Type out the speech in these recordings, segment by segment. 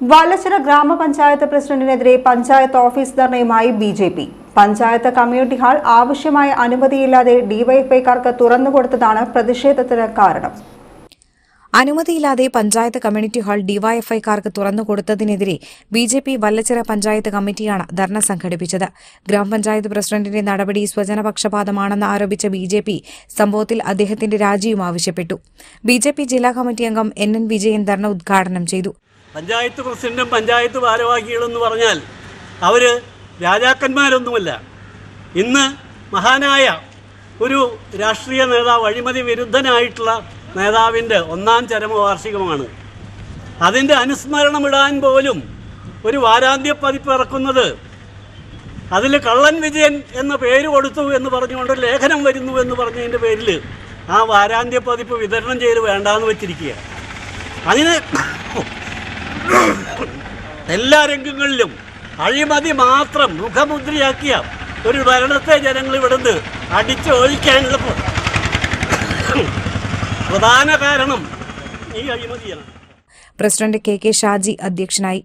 വല്ലച്ചിറ ഗ്രാമപഞ്ചായത്ത് പ്രസിഡന്റിനെതിരെ പഞ്ചായത്ത് ഓഫീസ് ധർണയുമായി ബിജെപി. പഞ്ചായത്ത് കമ്മ്യൂണിറ്റി ഹാൾ ആവശ്യമായ അനുമതിയില്ലാതെ ഡിവൈഎഫ്ഐക്കാർക്ക് തുറന്നുകൊടുത്തതാണ് പ്രതിഷേധത്തിന് കാരണം. അനുമതിയില്ലാതെ പഞ്ചായത്ത് കമ്മ്യൂണിറ്റി ഹാൾ ഡിവൈഎഫ്ഐക്കാർക്ക് തുറന്നുകൊടുത്തതിനെതിരെ ബിജെപി വല്ലച്ചിറ പഞ്ചായത്ത് കമ്മിറ്റിയാണ് ധർണ സംഘടിപ്പിച്ചത്. ഗ്രാമപഞ്ചായത്ത് പ്രസിഡന്റിന്റെ നടപടി സ്വജനപക്ഷപാതമാണെന്ന് ആരോപിച്ച ബിജെപി സംഭവത്തിൽ അദ്ദേഹത്തിന്റെ രാജിയും ആവശ്യപ്പെട്ടു. ബിജെപി ജില്ലാ കമ്മിറ്റി അംഗം NN വിജയൻ ധർണ ഉദ്ഘാടനം ചെയ്തു. പഞ്ചായത്ത് പ്രസിഡന്റും പഞ്ചായത്ത് ഭാരവാഹികളെന്ന് പറഞ്ഞാൽ അവർ രാജാക്കന്മാരൊന്നുമല്ല. ഇന്ന് മഹാനായ ഒരു രാഷ്ട്രീയ നേതാവ്, അഴിമതി വിരുദ്ധനായിട്ടുള്ള നേതാവിൻ്റെ 1-ാം ചരമവാർഷികമാണ്. അതിൻ്റെ അനുസ്മരണമിടാൻ പോലും ഒരു വാരാന്ത്യ പതിപ്പ് ഇറക്കുന്നത്, അതിൽ കള്ളൻ വിജയൻ എന്ന പേര് കൊടുത്തു എന്ന് പറഞ്ഞുകൊണ്ട് ലേഖനം വരുന്നു എന്ന് പറഞ്ഞതിൻ്റെ പേരിൽ ആ വാരാന്ത്യ പതിപ്പ് വിതരണം ചെയ്ത് വേണ്ടാന്ന് വെച്ചിരിക്കുക. അതിന് എല്ലാ രംഗങ്ങളിലും അഴിമതി മാത്രം മുഖമുദ്രയാക്കിയ ഒരു ഭരണത്തെ ജനങ്ങൾ ഇവിടുന്ന് അടിച്ചൊഴിക്കാനുള്ള പ്രധാന കാരണം ഈ അഴിമതിയാണ്. പ്രസിഡന്റ് KK ഷാജി അധ്യക്ഷനായി.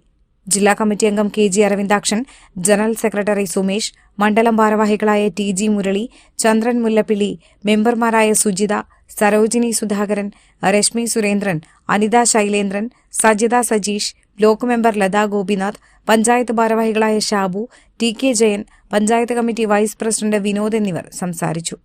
ജില്ലാ കമ്മിറ്റി അംഗം KG Aravindakshan, general secretary Sumesh, മണ്ഡലം ഭാരവാഹികളായ TG മുരളി, ചന്ദ്രൻ മുല്ലപ്പിള്ളി, മെമ്പർമാരായ സുജിത, സരോജിനി സുധാകരൻ, രശ്മി സുരേന്ദ്രൻ, അനിത ശൈലേന്ദ്രൻ, സജിത സജീഷ്, ബ്ലോക്ക് മെമ്പർ ലതാ ഗോപിനാഥ്, പഞ്ചായത്ത് ഭാരവാഹികളായ Shabu, TK Jayan, panchayat committee vice president Vinod എന്നിവർ സംസാരിച്ചു.